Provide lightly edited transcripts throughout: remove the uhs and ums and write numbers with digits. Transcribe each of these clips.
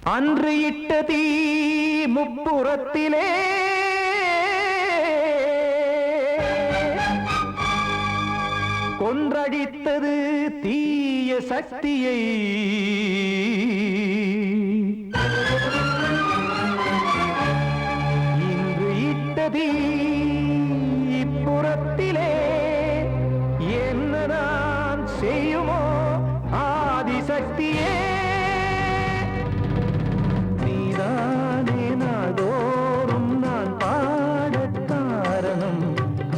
அன்று இட்ட தீ முப்புறத்திலே கொன்றடித்தது தீய சக்தியை. இன்று இட்ட தீ இப்புறத்திலே என்னதான் செய்யுமோ ஆதிசக்தியே. நீதானே நாள்தோறும் நான் பாடக் காரணம்.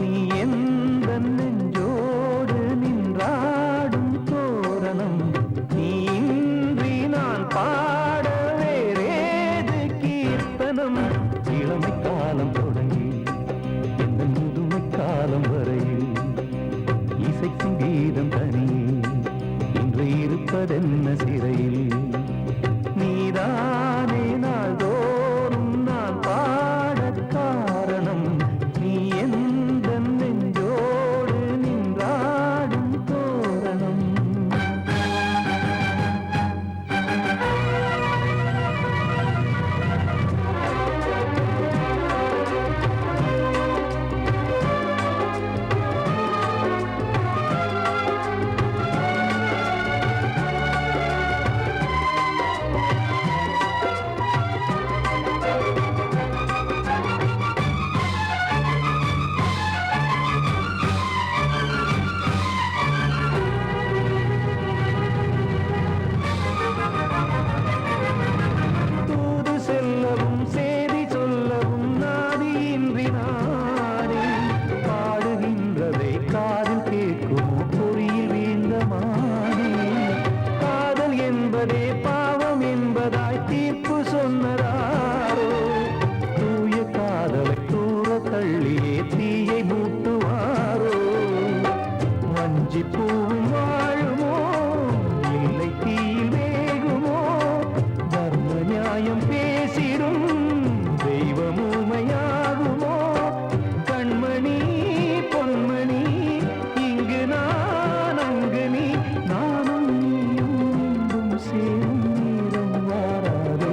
நீ எந்த நெஞ்சோடு நின்றாடும் தோரணம். நீ இன்றி நான் பாட வேறேது கீர்த்தனம். இளமை காலம் தொடங்கி எந்த முதுமை காலம் வரையில் இசைக்கும் கீதம் தனியே இன்று இருப்பதென்ன சிறையில். நீதானே நாள்தோறும் நான் பாடக் காரணம். நீ எந்த நெஞ்சோடு நின்றாடும் தோரணம். சேதி சொல்லவும் நாதியின்றி நானே பாடுகின்றதை காதில் கேட்குமோ பொறியில் வீழ்ந்த மானே. காதல் என்பதே பாவம் என்பதாய் தீர்ப்பு சொன்னதாரோ. தூய காதலை தூர தள்ளியே தீயை மூட்டுவாரோ. வஞ்சி பூவும் வாழுமோ இல்லை தீயில் வேகுமோ. தர்ம நியாயம் பேசிடும் தெய்வம் ஊமையாகுமோ. கண்மணி பொன்மணி இங்கு நான் அங்கு நீ நானும் நீயும் மீண்டும் சேரும் நேரம் வாராதோ.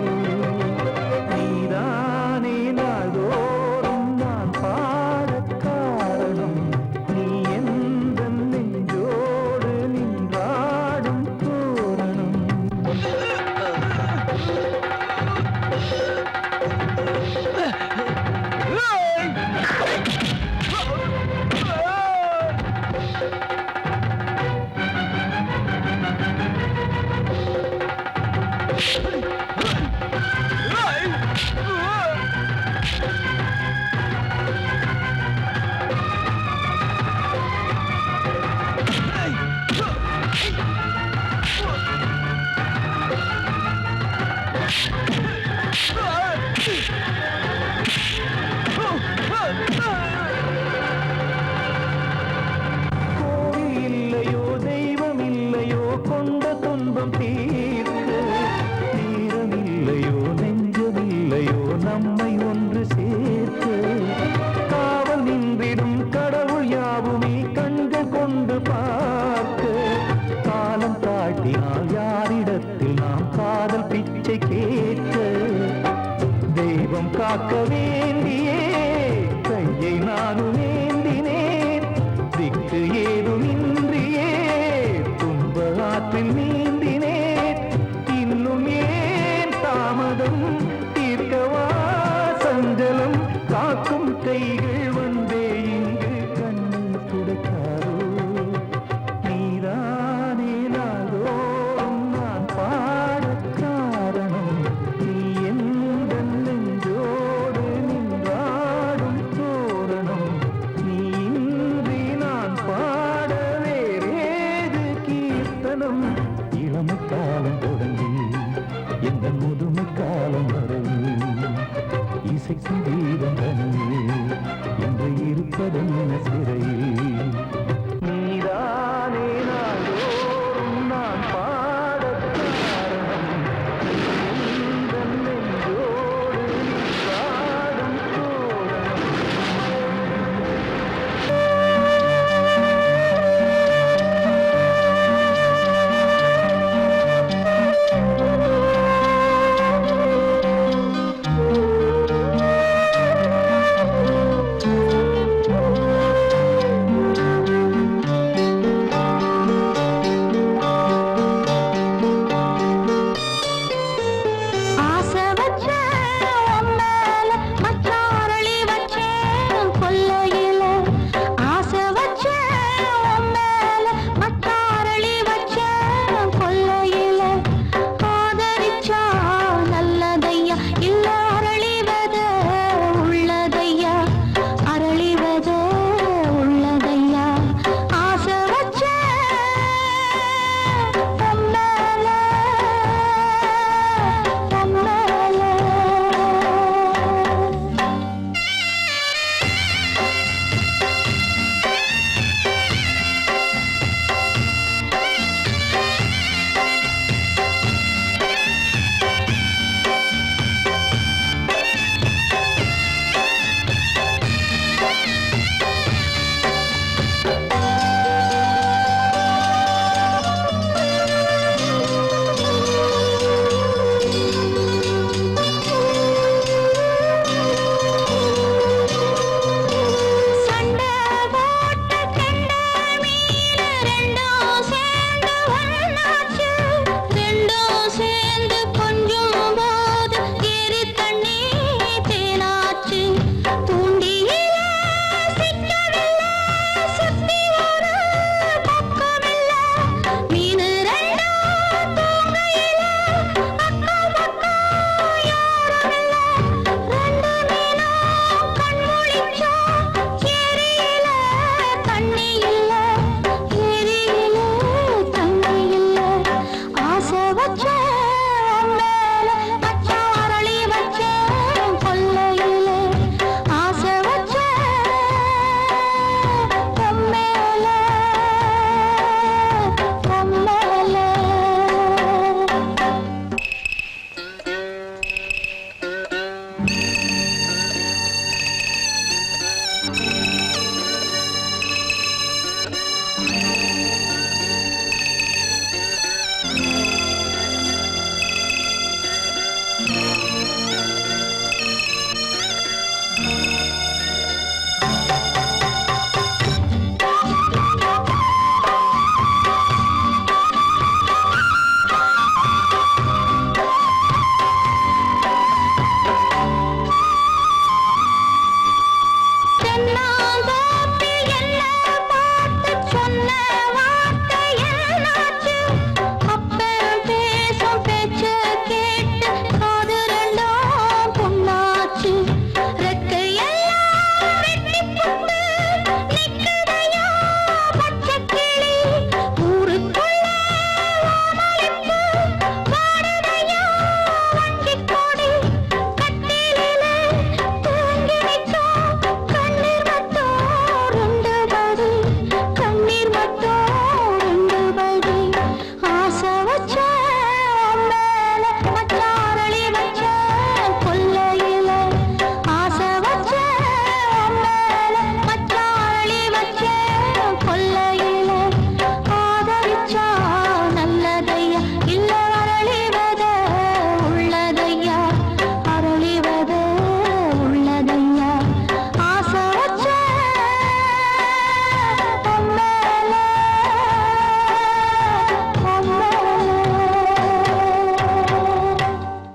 நீதானே நாள்தோறும் நான் பாடக் காரணம். நீ எந்த நெஞ்சோடு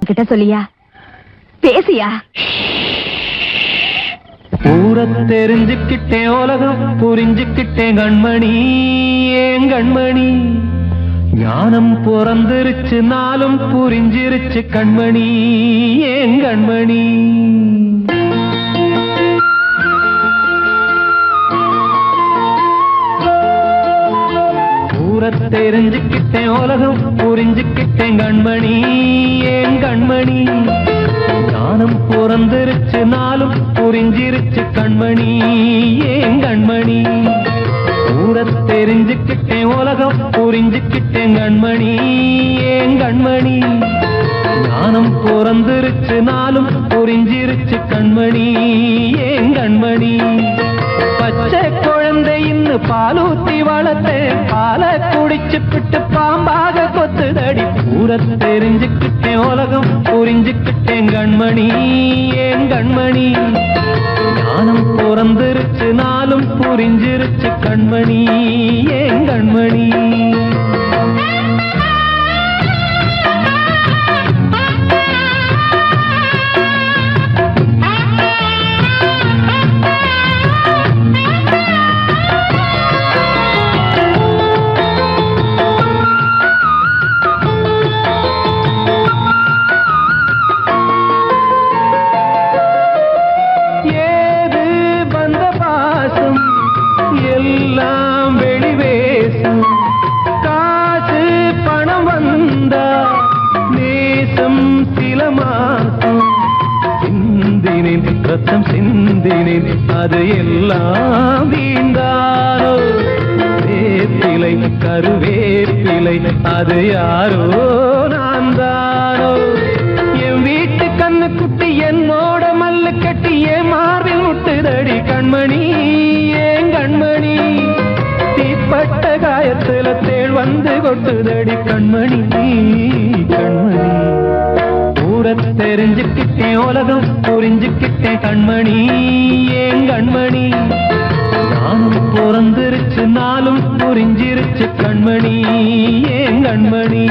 அவகிட்ட சொல்லியா? பேசியா? ஊரை தெரிஞ்சுக்கிட்டேன், உலகம் புரிஞ்சுக்கிட்டேன் கண்மணி, ஏன் கண்மணி. ஞானம் பிறந்திருச்சு, நாளும் புரிஞ்சிருச்சு கண்மணி, ஏன் கண்மணி. ஊரை தெரிஞ்சுக்கிட்டேன், உலகம் புரிஞ்சுக்கிட்டேன் கண்மணி, ஏன் கண்மணி. ஞானம் பிறந்திருச்சு, நாளும் புரிஞ்சிருச்சு கண்மணி, ஏன் கண்மணி. ஊரை தெரிஞ்சுக்கிட்டேன், உலகம் புரிஞ்சுக்கிட்டேன் கண்மணி, ஏன் கண்மணி. ஞானம் பிறந்திருச்சு, நாளும் புரிஞ்சிருச்சு கண்மணி, ஏன் கண்மணி. பச்சை குழந்தையின்னு பாலூத்தி வளர்த்தேன், பாலை குடிச்சு பிட்டு பாம்பாக கொத்துதடி. ஊரை தெரிஞ்சுக்கிட்டேன், உலகம் புரிஞ்சுக்கிட்டேன் கண்மணி, ஏன் கண்மணி. ஞானம் பிறந்திருச்சு, நாளும் புரிஞ்சிருச்சு கண்மணி, ஏன் கண்மணி. ரத்தம் சிந்தினேன், அது எல்லாம் வீண்டாரோ. வேப்பிலை கருவேப்பிலை, அது யாரோ நான் தானோ. என் வீட்டு கண்ணு குட்டி என்னோட மல்லு கட்டி என் மார்பில் முட்டுதடி கண்மணி, ஏன் கண்மணி. தீப்பட்ட காயத்துல தேள் வந்து கொட்டுதடி கண்மணி, கண்மணி. ஊரை தெரிஞ்சுக்கிட்டேன், உலகம் புரிஞ்சுக்கிட்டேன் கண்மணி, ஏன் கண்மணி. ஞானம் பிறந்திருச்சு, நாளும் புரிஞ்சிருச்சு கண்மணி, ஏன் கண்மணி.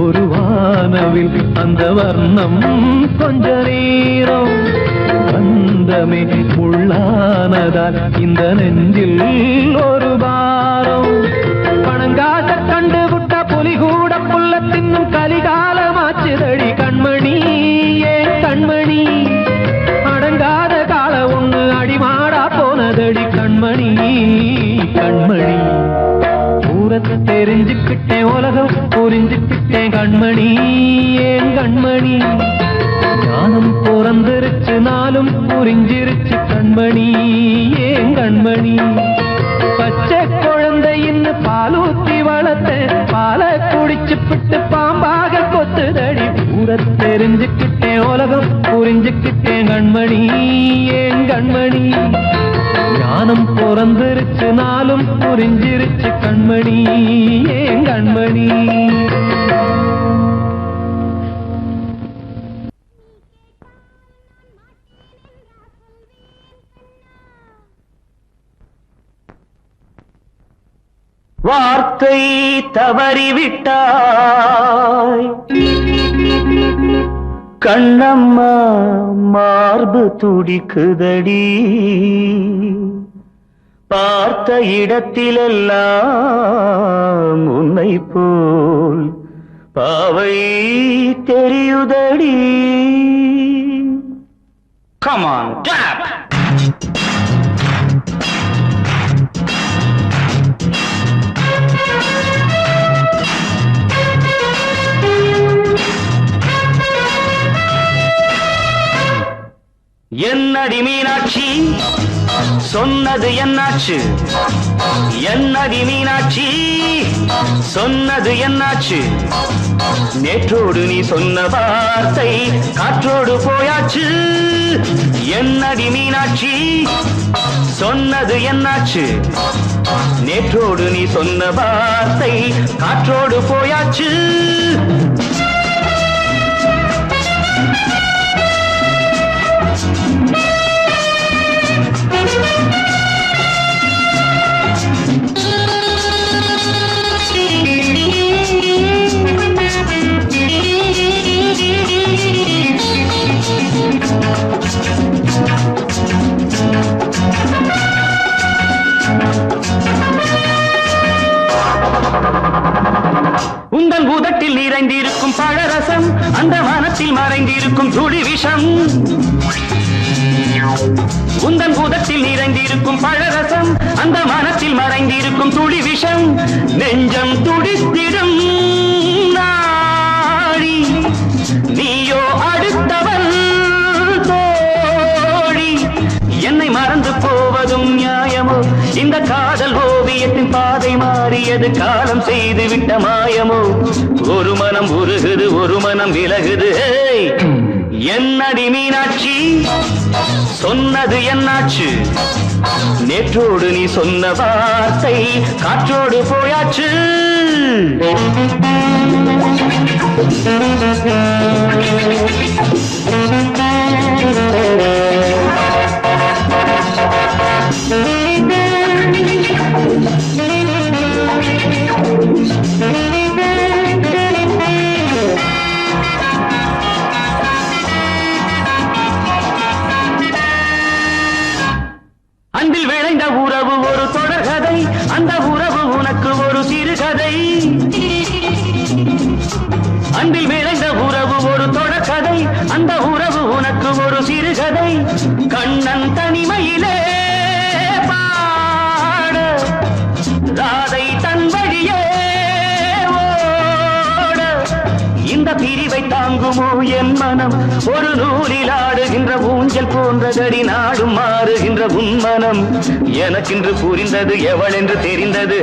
ஒரு வானவில் அந்த வர்ணம் கொஞ்ச நேரம் வந்தமே உள்ளானதால் இந்த நெஞ்சில் ஒரு பாரம். பணங்காட்ட கண்டு விட்ட புலி கூட புல்ல தின்னும் கலிகாலமாச்சுதடி கண்மணி, ஏன் கண்மணி. அடங்காத கால ஒண்ணு அடிமாடா போனதடி கண்மணி, கண்மணி. ஊரை தெரிஞ்சுக்கிட்டேன், உலகம் புரிஞ்சுக்கிட்டேன் கண்மணி, ஏன் கண்மணி. ஞானம் பிறந்திருச்சு, நாளும் புரிஞ்சிருச்சு கண்மணி, ஏன் கண்மணி. பச்சை குழந்தையின்னு பாலூத்தி வளர்த்தேன், பாலை குடிச்சு பிட்டு பாம்பாக கொத்துதடி. ஊரை தெரிஞ்சுக்கிட்டேன், உலகம் புரிஞ்சுக்கிட்டேன் கண்மணி, ஏன் கண்மணி. ஞானம் பிறந்திருச்சு, நாளும் புரிஞ்சிருச்சு கண்மணி, ஏன் கண்மணி. வார்த்தை தவறிவிட்டாய் கண்ணம்மா, மார்பு துடிக்குதடி. பார்த்த இடத்திலெல்லாம் உன்னை போல் பாவை தெரியுதடி. Come on, clap! என்னடி மீனாட்சி சொன்னது என்னாச்சு? என்னடி மீனாட்சி சொன்னது என்னாச்சு? நேற்றோடு நீ சொன்ன வார்த்தை காற்றோடு போயாச்சு. என்னடி மீனாட்சி சொன்னது என்னாச்சு? நேற்றோடு நீ சொன்ன வார்த்தை காற்றோடு போயாச்சு. உந்தன் பூதத்தில் நிறைந்திருக்கும் பழரசம், அந்த வானத்தில் மறைந்திருக்கும் துளி விஷம். உந்தன் பூதத்தில் நிறைந்திருக்கும் பழரசம், அந்த வானத்தில் மறைந்திருக்கும் துளி விஷம். நெஞ்சம் துடித்திடும் நாடி, நீயோ அடுத்தவன் தோழி. என்னை மறந்து போவதும் நியாயமோ? இந்த காதல் ஓவியத்தின் பாதை மாறியது, காலம் செய்து விட்ட மாயமோ? ஒரு மனம் உருகுது, ஒரு மனம் விலகுது. என்னடி மீனாட்சி சொன்னது என்னாச்சு? நேற்றோடு நீ சொன்ன வார்த்தை காற்றோடு போயாச்சு. அன்பில் விளைந்த உறவு ஒரு தொடர்கதை, அந்த உறவு உனக்கு ஒரு சிறுகதை. அன்பில் விளைந்த உறவு ஒரு தொடர்கதை, அந்த உறவு உனக்கு ஒரு சிறுகதை. கண்ணன் தனிமையிலே பாட, ராதை தன் வழியே ஓட. இந்த பிரிவை தாங்குமோ என் மனம்? ஒரு நூலில் ஆடுகின்ற ஊஞ்சல் போன்றதடி, நாடும் மாறுகின்ற உன்மனம். எனக்கென்று புரிந்தது எவள் என்று தெரிந்தது.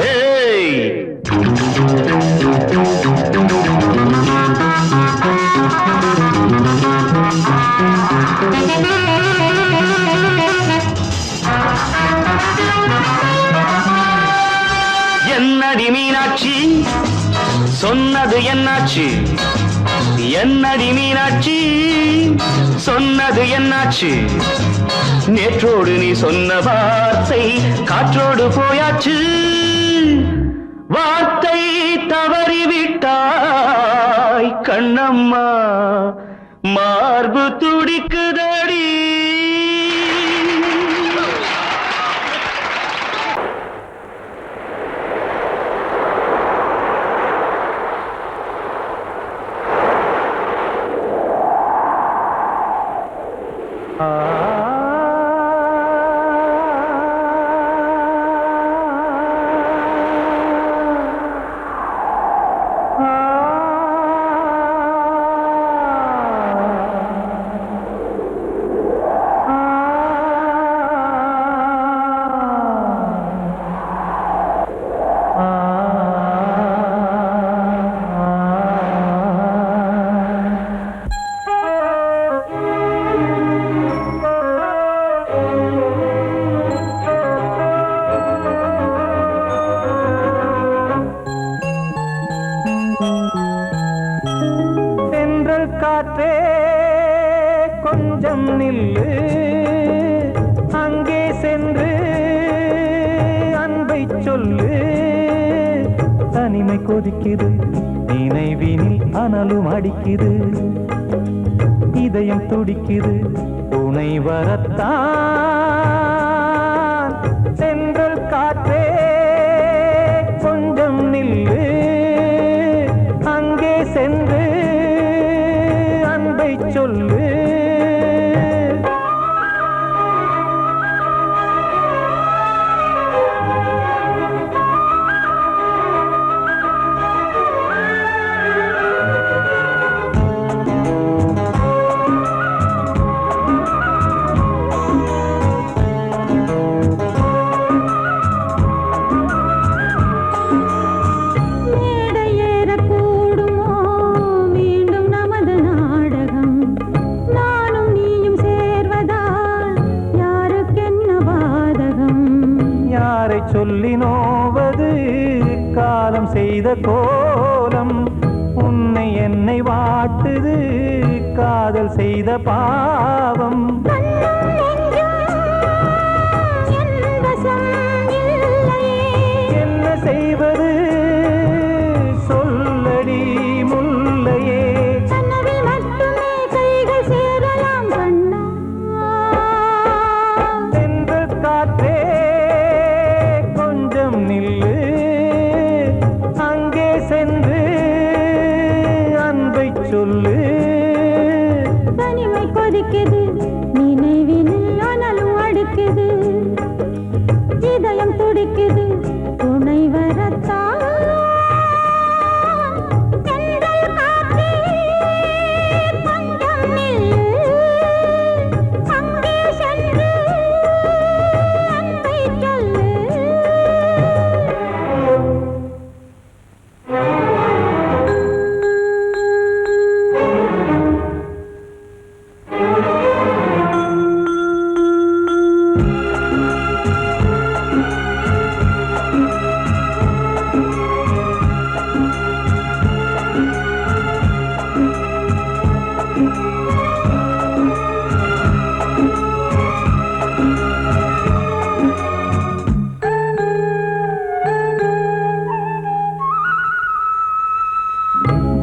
என்னடி மீனாட்சி சொன்னது என்னாச்சு? என்னடி மீனாட்சி சொன்னது என்னாச்சு? நேற்றோடு நீ சொன்ன வார்த்தை காற்றோடு போயாச்சு. வார்த்தை தவறிவிட்டாய் கண்ணம்மா, மார்பு துடிக்குதடி. காற்றே கொஞ்சம் நில்லு, அங்கே சென்று அன்பை சொல்லு. தனிமை கொதிக்குது, நினைவினில் அனலும் அடிக்குது, இதயம் துடிக்குது துணை வரத்தான். சென்றல் காற்றே கொஞ்சம் நில்லு, அங்கே சென்று அன்பை சொல்லு. சொல்லி நோவது காலம் செய்த கோலம். உன்னை என்னை வாட்டுது காதல் செய்த பாவம். என்ன செய்வது சொல்லடி முல்லையே. தென்றல் காற்றே கொஞ்சம் நில்லு, அங்கே சென்று அன்பை சொல்லு. தனிமை கொதிக்குது நினைவினில் அனலும் அடிக்குது, இதயம் துடிக்குது துணை வரத்தான். தென்றல் காற்றே கொஞ்சம் நில்லு, அங்கே சென்று அன்பை சொல்லு.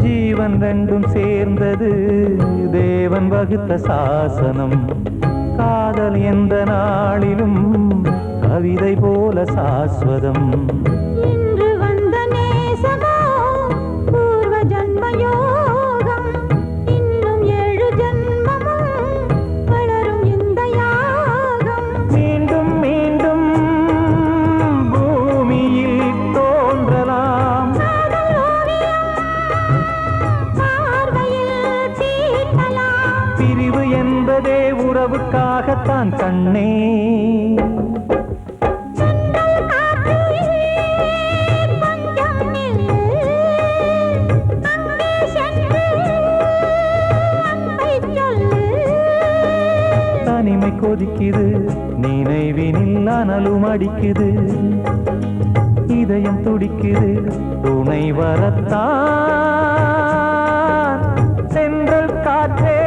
ஜீவன் ரெண்டும் சேர்ந்தது தேவன் வகுத்த சாசனம். காதல் எந்த நாளிலும் கவிதை போல சாஸ்வதம். இன்று வந்த நேசமோ பூர்வ ஜன்ம யோகம், இன்னும் 7 ஜன்மமும் வளரும் இந்த யாகம். மீண்டும் மீண்டும் பூமியில் தோன்றலாம், காதல் ஓவியம் பார்வையில் தீட்டலாம். பிரிவு என்பதே உறவுக்காகத்தான் கண்ணே. தென்றல் காற்றே கொஞ்சம் நில்லு, அங்கே சென்று அன்பை சொல்லு. தனிமை கொதிக்குது நினைவினில் அனலும் அடிக்குது, இதயம் துடிக்குது துணை வரத்தான். சென்றல் காற்றே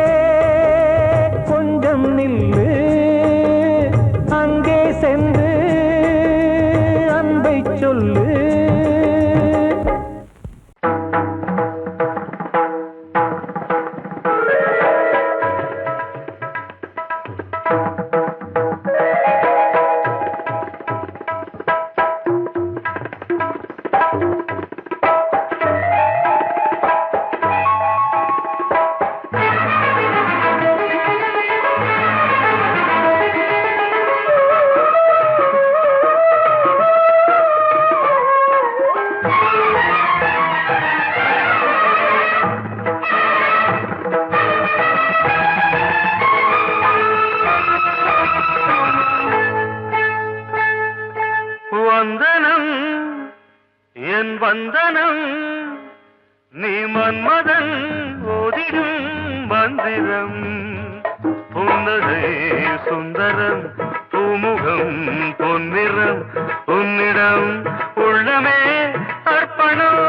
கொஞ்சம் நில்லு, அங்கே சென்று அன்பை சொல்லு. வந்தனம் என் வந்தனம், நீ மன்மதன் ஓதிடும் மந்திரம். புன்னகை சுந்தரம் பூமுகம் பொன்னிறம், உன்னிடம் உள்ளமே அர்ப்பணம்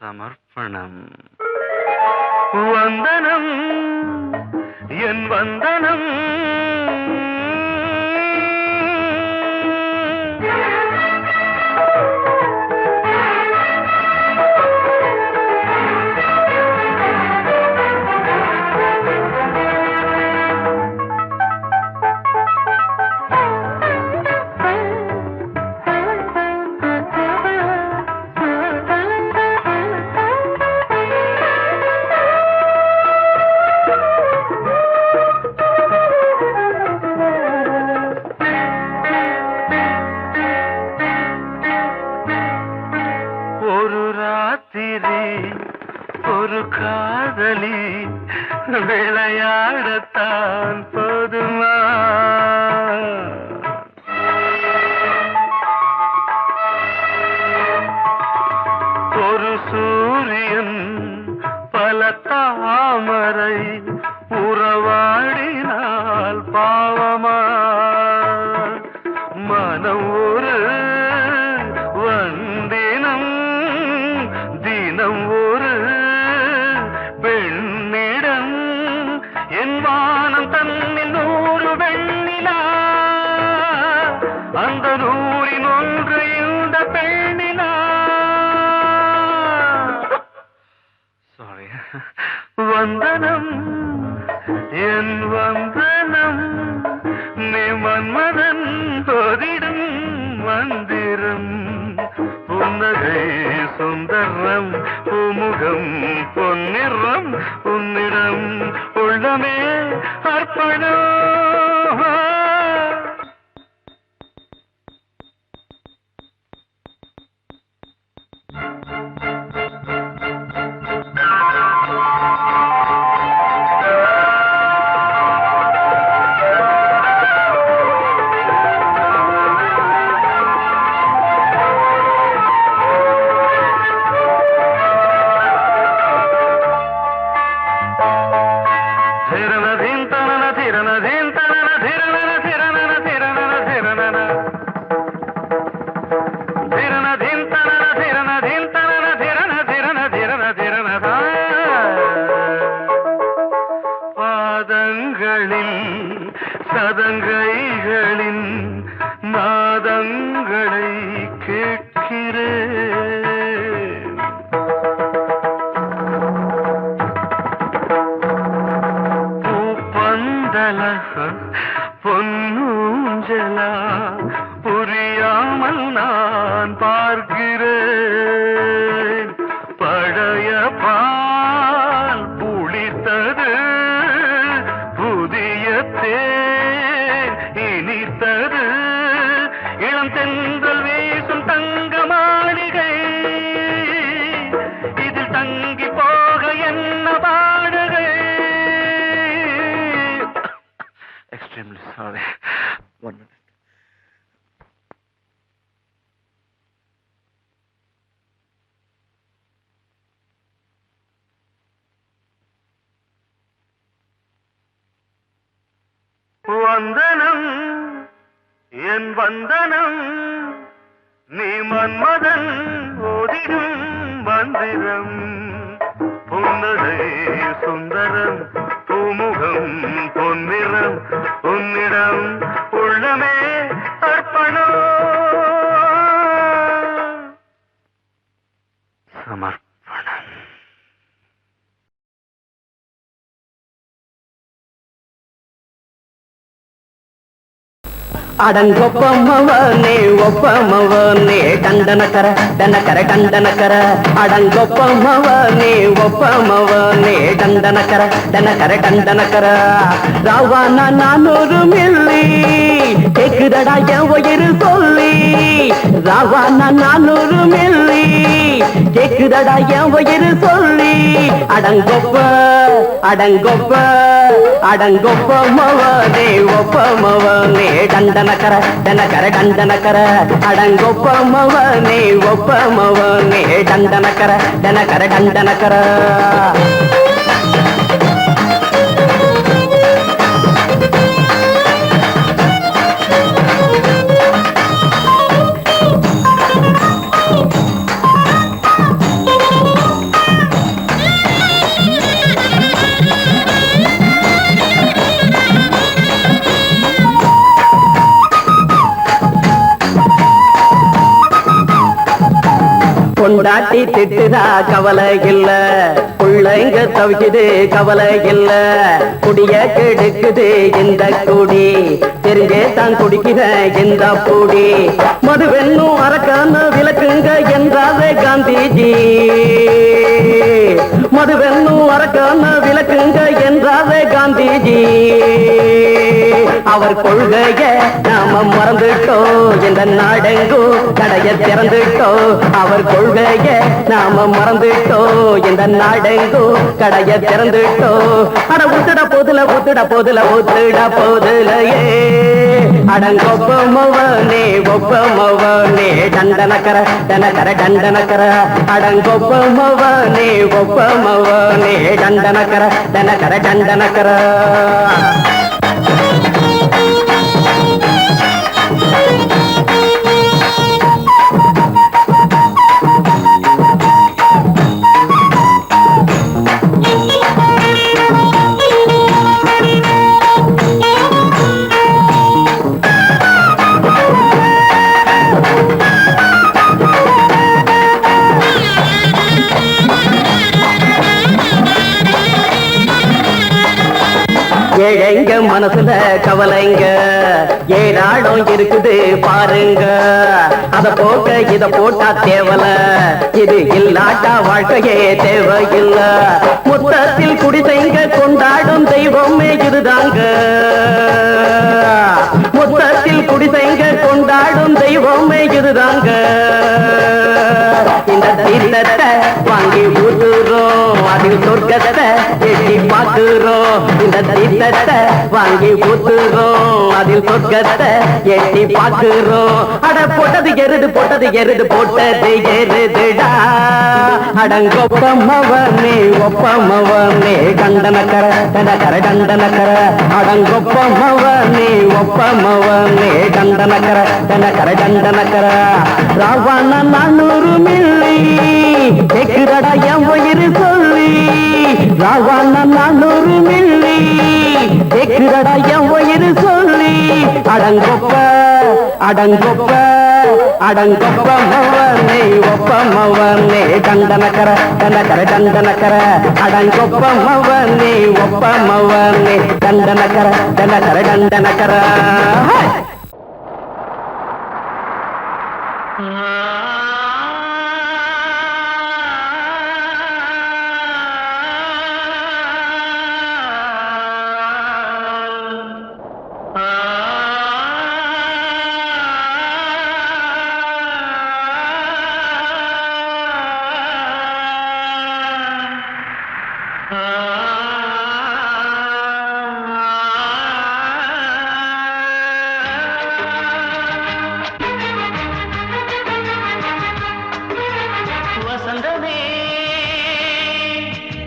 சமர்ப்பணம். வந்தனம் என் வந்தனம். ஒரு காதலி விளையாடத்தான் போதுமா? ஒரு சூரியன் பல தாமரை உறவாடினால் பாவமா? அந்த நூறின் ஒன்று இந்த பெண்ணினா சாரி வந்தனம் என் வந்தனம் நீ மன்மதன் போதிடும் மந்திரம் புன்னகை சுந்தரம் பூமுகம் பொன்னிறம் உன்னிடம் உள்ளமே அர்ப்பணம் சதங்கைகளின் நாதங்களை கேட்கிறேன் பூப்பந்தல பொன்னூஞ்சலா புரியாமல் நான் பார்க்கிறேன் பழைய பால் புளித்தது புதிய தேன் இனித்தது இளம் தென்றல் வீசும் தங்க மாளிகை இதில் தங்கி போக என்ன பாடுகை எக்ஸ்ட்ரீம்லி சாரி ஒன் மினிட் வந்தனம் என் வந்தனம் நீ மன்மதன் ஓதிடும் மந்திரம் புன்னகை சுந்தரம் பூமுகம் பொன்னிறம் உன்னிடம் உள்ளமே அர்ப்பணம் சமர்ப்பணம் அடங்கொப்பமவனே ஒப்பமவனே டண்டனக்கர டனக்கர டண்டனக்கர அடங்கொப்பமவனே ஒப்பமவனே டண்டனக்கர டனக்கர டண்டனக்கர ராவானா 400 மில்லி கேக்குதடா என் உயிர் சொல்லி ராவானா 400 மில்லி கேக்குதடா என் உயிர் சொல்லி அடங்கொப்ப அடங்கொப்ப அடங்கொப்பமவனே ஒப்பமவனே டண்டனக்கர டனக்கர டண்டனக்கர அடங்கொப்பமவனே ஒப்பமவனே டண்டனக்கர டனக்கர டண்டனக்கர பொண்டாட்டி திட்டுதா கவலை இல்ல புள்ளைங்க தவிக்குது கவலை இல்ல குடிய கெடுக்குது இந்த குடி தெரிஞ்சே தான் குடிக்கிற இந்த பூடி மதுவென்னும் அரக்கான விளக்குங்க என்றாவே காந்திஜி மதுவென்னும் அரக்கான விளக்குங்க என்றாவே காந்திஜி அவர் கொள்கைய நாம மறந்துட்டோம் இந்த நாடெங்கும் கடைய திறந்துட்டோம் அவர் கொள்கைய நாம மறந்துட்டோம் இந்த நாடெங்கும் கடைய திறந்துட்டோம் அட ஊத்துட போதுல ஊத்துட போதுல ஊத்துட போதுலையே அடங்கொப்பமவனே ஒப்பமவனே டண்டனக்கர டனக்கர டண்டனக்கர அடங்கொப்பமவனே ஒப்பமவனே டண்டனக்கர டனக்கர டண்டனக்கர ஏழைங்க மனசுல கவலைங்க ஏராளம் இருக்குது பாருங்க அத போக்க இத போட்டா தேவல இது இல்லாட்டா வாழ்க்கையே தேவையில்ல முத்தத்தில் குடிசைங்க கொண்டாடும் தெய்வமே இதுதாங்க முத்தத்தில் குடிசைங்க கொண்டாடும் தெய்வமே இதுதாங்க இந்த தீர்த்தத்தை வாங்கி ஊத்துறோம் அதில் சொர்க்கத்தை எட்டி பார்க்கிறோம் இந்த தீர்த்தத்தை வாங்கி ஊத்துறோம் அதில் சொர்க்கத்தை எட்டி பார்க்கிறோம் அட போட்டது எருது போட்டது எருதுடா அடங்கொப்பமவனே ஒப்பமவனே கண்டனக்கர டண்டனக்கர அடங்கொப்பமவனே ஒப்பமவனே டண்டனக்கர ராவண 400 மில்லி கேக்குறடா என் உயிர் சொல்லி ராவண 400 மில்லி கேக்குறடா என் உயிர் சொல்லி அடங்கொப்பமவனே ஒப்பமவனே டண்டனக்கர அடங்கொப்பமவனே ஒப்பமவனே டண்டனக்கர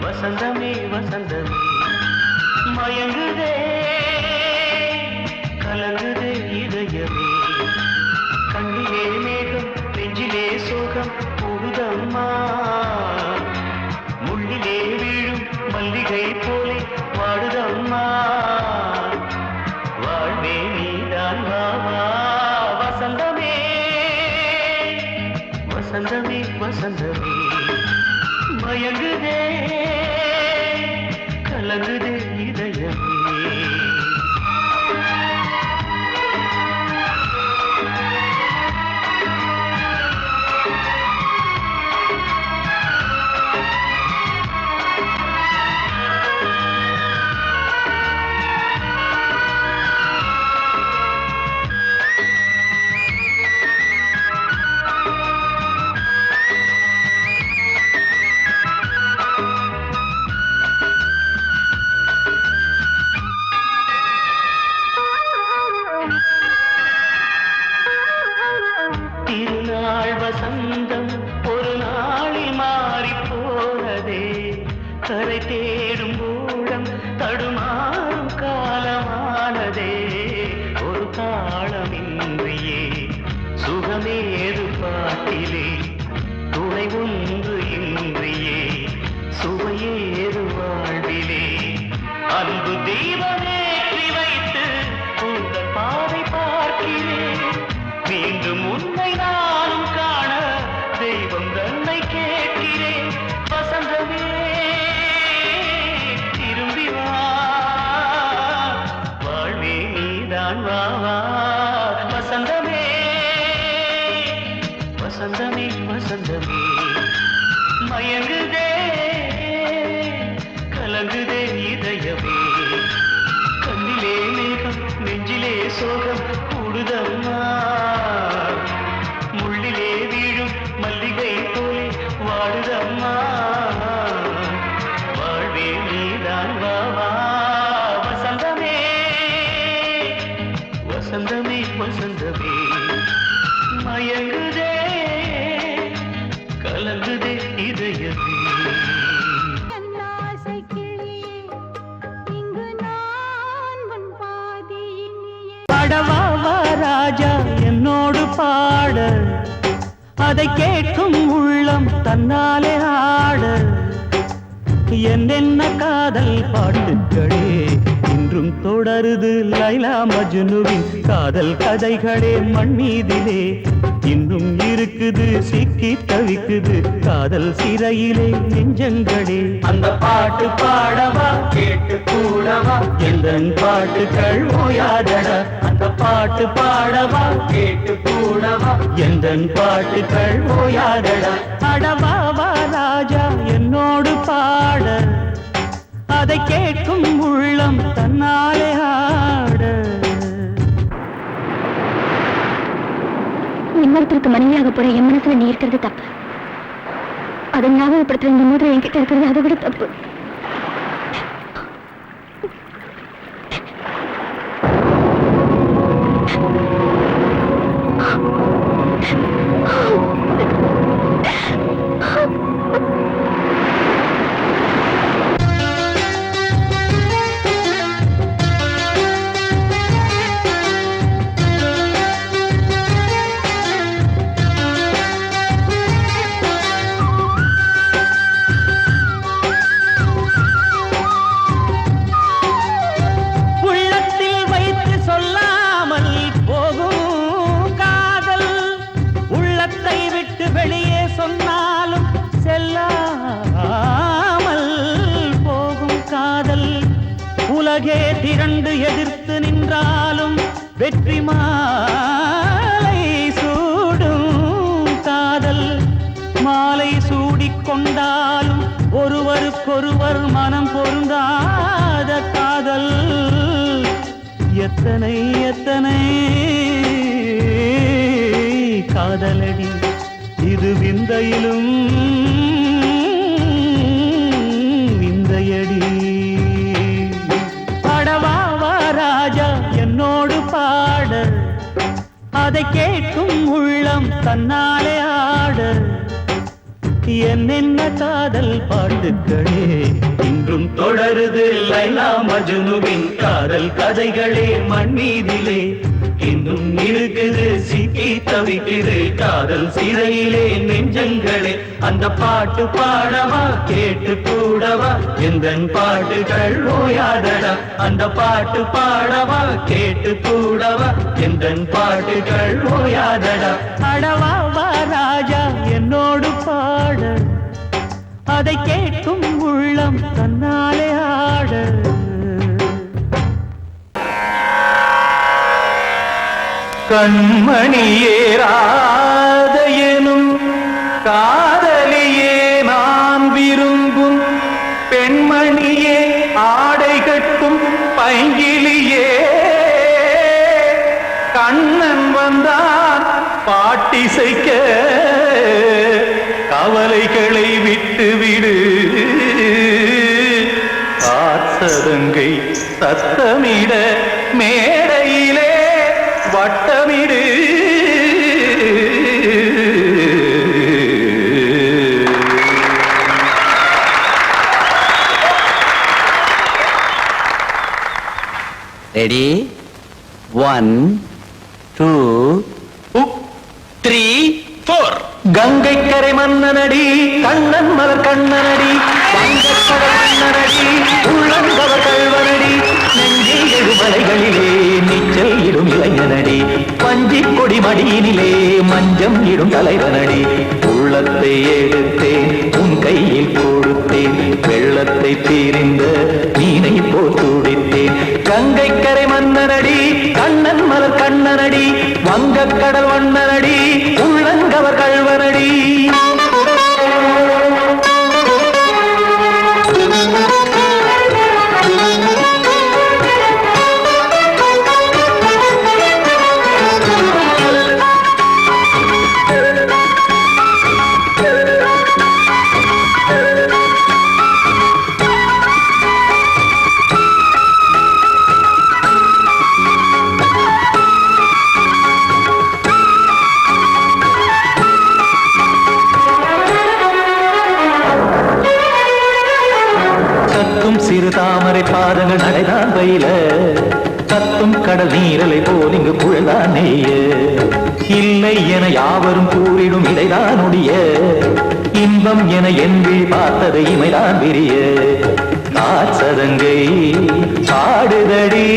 வசந்தமே வசந்தமே மயங்குதே கலங்குதே இதயமே கண்ணிலே மேகம் நெஞ்சிலே சோகம் கூடுதம்மா முள்ளிலே வீழும் மல்லிகை போலே வாடுதம்மா வாழ்வே நீதான் வாவா வசந்தமே வசந்தமே வசந்தமே மயங்குதே கலங்குதே இதயமே திருநாள் வசந்தம் ஒரு நாளில் மாறி போனதே கரை தேடும் ஊழம் தடுமாறும் காலமானதே ஒரு தாளமின்றியே சுகமேது பாட்டிலே துணை ஒன்று இன்றியே சுவையேது வாழ்விலே அன்பு தெய்வமேற்றி வைத்து உங்கள் பாதை பார்க்கிறேன் மீண்டும் உன்னை நானும் காண தெய்வம் தன்னை கேட்கிறேன் வசந்தமே திரும்பி வா வாழ்வே நீதான் வா வா வசந்தமே வசந்தமே வசந்தமே மயங்குதே கலங்குதே இதயமே கண்ணிலே மேகம் நெஞ்சிலே சோகம் கூடுதம்மா முள்ளிலே வீழும் மல்லிகை போலே வாடுதம்மா வாழ்வே நீதான் வா வா வசந்தமே வசந்தமே வசந்தமே மயங்குதே கலங்குதே இதயமே ஆசை கிளியே இங்கு நான் உன் பாதியினியே பாடவா ராஜா என்னோடு பாட அதை கேட்கும் உள்ளம் தன்னாலே ஆட என்னென்ன காதல் பாட்டுக்களே இன்றும் தொடருது லைலா மஜ்னுவின் காதல் கதைகளே மண் மீதிலே இன்னும் இருக்குது சிக்கி தவிக்குது காதல் சிறையிலே நெஞ்சங்களே. அந்த பாட்டு பாடவா கேட்டு கூடவா எந்தன் பாட்டுகள் ஓயாதடா. அந்த பாட்டு பாடவா கேட்டு கூடவா எந்தன் பாட்டுகள் ஓயாதடா. அடவாவா ராஜா என்னோடு பாட அதை கேட்கும் உள்ளம் தன்னாலே ஆட. இன்னொருத்தருக்கு மனைவியாக போற என் மனசுல நீ இருக்கிறது தப்பு. அதை ஞாபகப்படுத்துற இந்த மோதிரம் என்கிட்ட இருக்கிறது அதை விட தப்பு. உலகே திரண்டு எதிர்த்து நின்றாலும் வெற்றி மாலை சூடும் காதல். மாலை சூடிக்கொண்டாலும் ஒருவருக்கொருவர் மனம் பொருந்தாத காதல். எத்தனை எத்தனை காதலடி இது விந்தையிலும் விந்தையடி. ராஜா என்னோடு பாட அதை கேட்கும் உள்ளம் தன்னாலே ஆட. என்னென்ன காதல் பாட்டுக்களே இன்றும் தொடருது லைலா மஜ்னுவின் காதல் கதைகளே மண்ணீதிலே. இன்னும் இருக்குது சிக்கி தவிக்குது காதல் சிறையிலே நெஞ்சங்களே. அந்த பாட்டு பாடவா கேட்டு கூடவா எந்தன் பாட்டுகள் ஓயாதடா. அந்த பாட்டு பாடவா கேட்டு கூடவா எந்தன் பாட்டுகள் ஓயாதடா. அடவாவா ராஜா என்னோடு பாட அதை கேட்கும் உள்ளம் தன்னாலே ஆட. கண்மணியே ராதையனும் காதலியே நான் விரும்பும் பெண்மணியே ஆடை கட்டும் பைங்கிலியே. கண்ணன் வந்தான் பாட்டிசைக்க கவலைகளை விட்டுவிடு. காத்ததங்கை சத்தமிட மேடையிலே வட்டமிடு. ரெடி 1 2 3 4. கங்கை கரை மன்னனடி கண்ணன் மலர் கண்ணனடி வங்கக்கடல் மன்னனடி உள்ளந்தவர் கல்வனடி. நெஞ்சில் எழுமலைகளிலே நீச்சல் இடும் இளைஞனடி பஞ்சி கொடி மடியினிலே மஞ்சம் இடும் தலைவனடி. உள்ளத்தை எடுத்தேன் உன் கையில் கொடுத்தேன் வெள்ளத்தை தீரிந்த மீனை போல் துடித்தேன். கங்கை கரை மன்னனடி கண்ணன் மலர் கண்ணனடி வங்கக்கடல் வண்ணனடி உள்ளங்கவர் கல்வனடி. சிறு தாமரை பாதங்கள் நடைதான் பயில கத்தும் கடல் நீரலை போல் இங்கு குழல்தான் நெய்ய. இல்லை என யாவரும் கூறிடும் இடைதான் உடைய இன்பம் என என்பி பார்த்தது இமைதான் விரிய. காச்சதங்கை பாடுதடி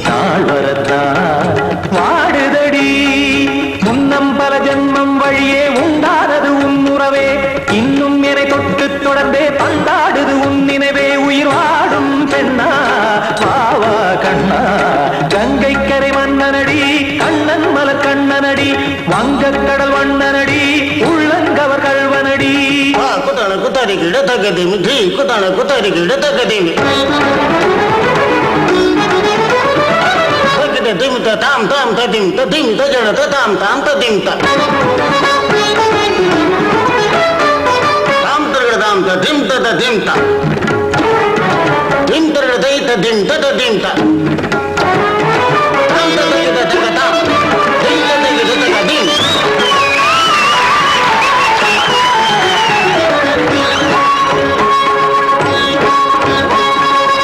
நாள் வரத்தான் வாடுதடி முன்னம் பல கண்ணனடி கண்ணன் மலர் கண்ணனடி வங்கக் கடல் வண்ணனடி உள்ளங்கவர் கல்வனடி குத்தான குத்தாரிக்கு இடத்தக்கதிமி டி குத்தான குத்தாரிக்கு இடத்தக்கதிமி திமித்த தாம் தாம் ததிம் ததிம் தஜட தாம் தாம் ததிம் தாம் தர்கதாம் ததிம் ததிம் தாம் திம் தர்கதை ததிம் ததிம் தாம் தாம் ததிம் ததிம் ததிம்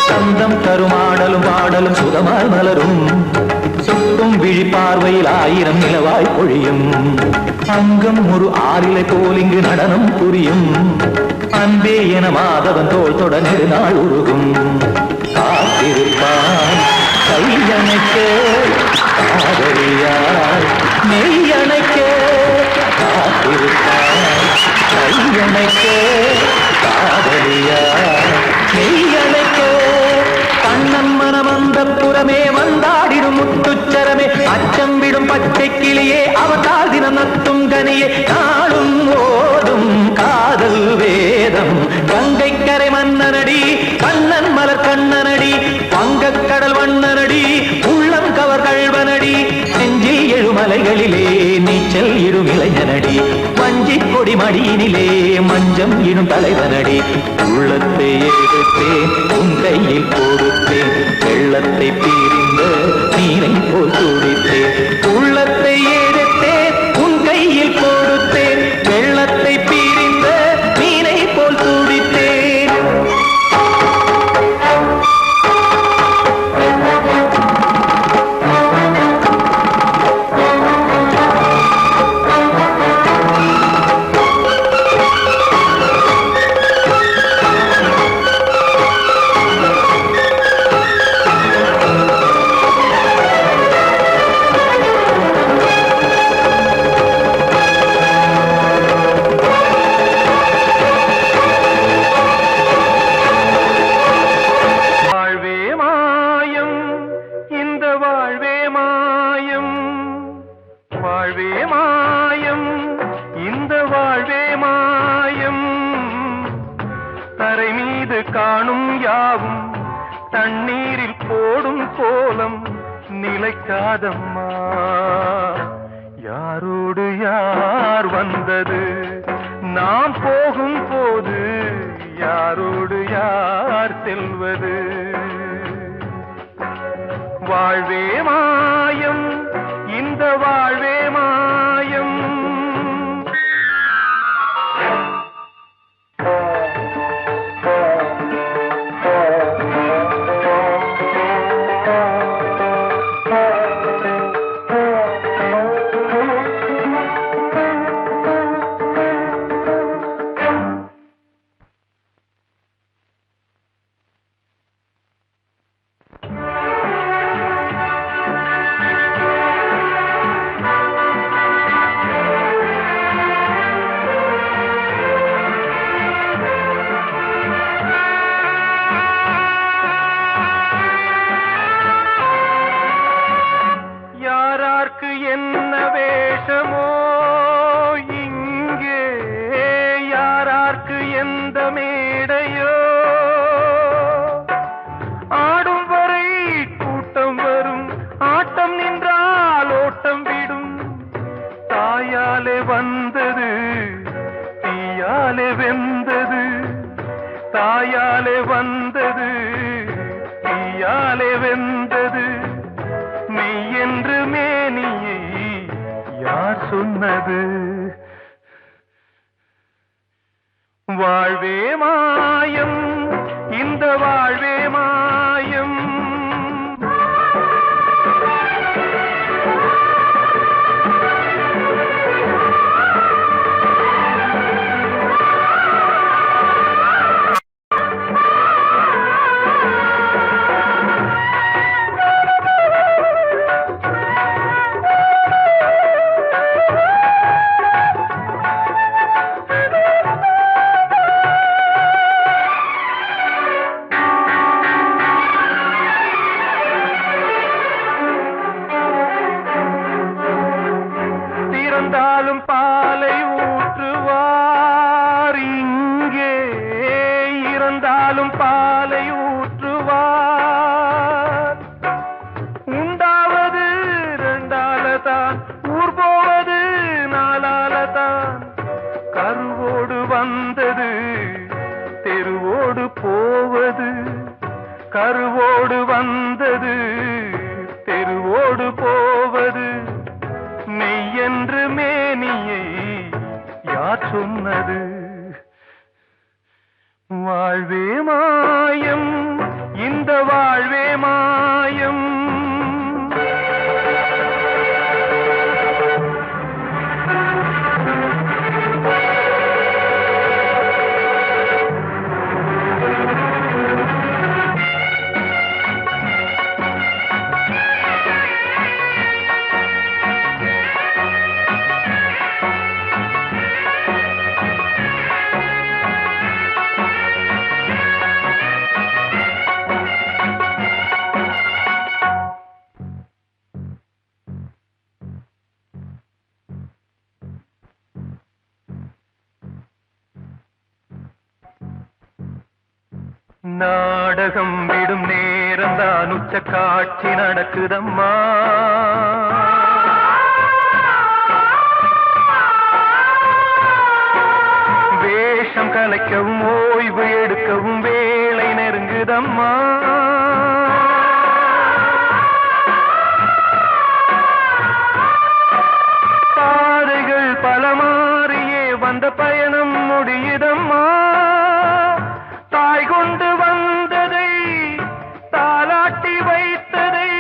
சந்தம் தருமாடலும் பாடலும் சுகமாய் மலரும் சுட்டும் விழி பார்வையில் 1000 நிலவாய் பொழியும் அங்கம் ஒரு ஆறிலை போல் இங்கு நடனம் புரியும் அன்பே என மாதவன் தோள் தொட நெடுநாள் உருகும் காத்திருப்பான் கையணைக்க காதலியார் மெய்யணைக்க காத்திருப்பான் கையணைக்க காதலியார் மெய்யணைக்க கண்ணன் மனமந்த புறமே வந்தாடிடும் முத்துச்சரமே அச்சம் விடும் பச்சை கிளியே அவதால் தினம் நத்தும் கனியே நாளும் ஓதும் காதல் வேதம் கங்கை கரை மன்னனடி கண்ணன் மலர் கண்ணனடி வங்கக் கடல் வண்ணனடி உள்ளம் கவர் கல்வனடி நெஞ்சில் எழுமலைகளிலே நீச்சல் இடும் இளைஞனடி வஞ்சி கொடி மடியினிலே மஞ்சம் இடும் தலைவனடி உள்ளத்தை எடுத்தேன் உன் கையில் கொடுத்தேன் வெள்ளத்தை பிரிந்த நீரை போல் துடித்தேன் உள்ளத்தை எடுத்தேன் உன் கையில் கொடுத்தேன் வெள்ளத்தை பிரிந்த நீரை போல் துடித்தேன் காணும் யாவும் தண்ணீரில் போடும் கோலம் நிலைக்காதம்மா யாரோடு யார் வந்தது நாம் போகும் போது யாரோடு யார் செல்வது வாழ்வே மாயம் இந்த வாழ்வே மாயம் என்ன வேஷமோ இங்கே யாரார்க்கு எந்த மேடையோ ஆடும் வரை கூட்டம் வரும் ஆட்டம் நின்றால் ஓட்டம் விடும் தாயாலே வந்தது தீயாலே வெந்தது தாயாலே வந்தது தீயாலே வெந்தது மெய் என்று மேனியை யார் சொன்னது வாழ்வே மாயம் இந்த வாழ்வே மாயம் பூவோடு வந்தது தெருவோடு போவது மெய்யென்று மேனியை யார் சொன்னது வாழ்வே மாயம் இந்த வாழ்வே மாயம் நாடகம் விடும் நேரம் தான் உச்ச காட்சி நடக்குதம்மா வேஷம் கலைக்கவும் ஓய்வு எடுக்கவும் வேளை நெருங்குதம்மா பாதைகள் பல மாறியே வந்த பயணம் முடியுதம்மா தாய் கொண்டு வந்ததை தாலாட்டி வைத்ததை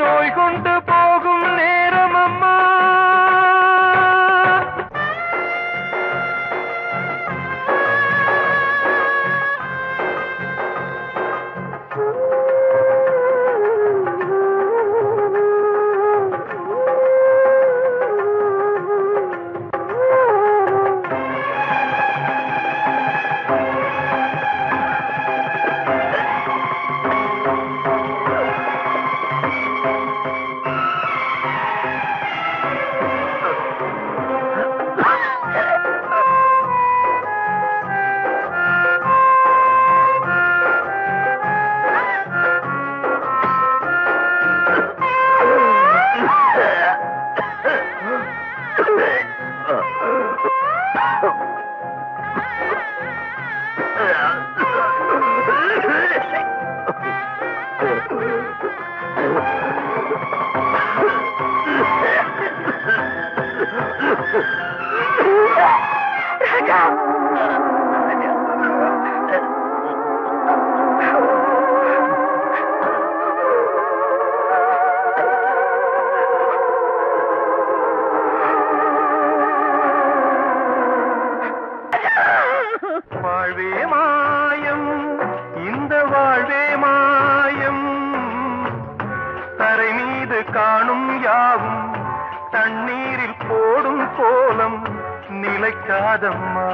நோய் கொண்டு போகும் நேரம் அம்மா வாழ்வே மாயம் இந்த வாழ்வே மாயம் தரை மீது காணும் யாவும் தண்ணீரில் போடும் கோலம் நிலைக்காதம்மா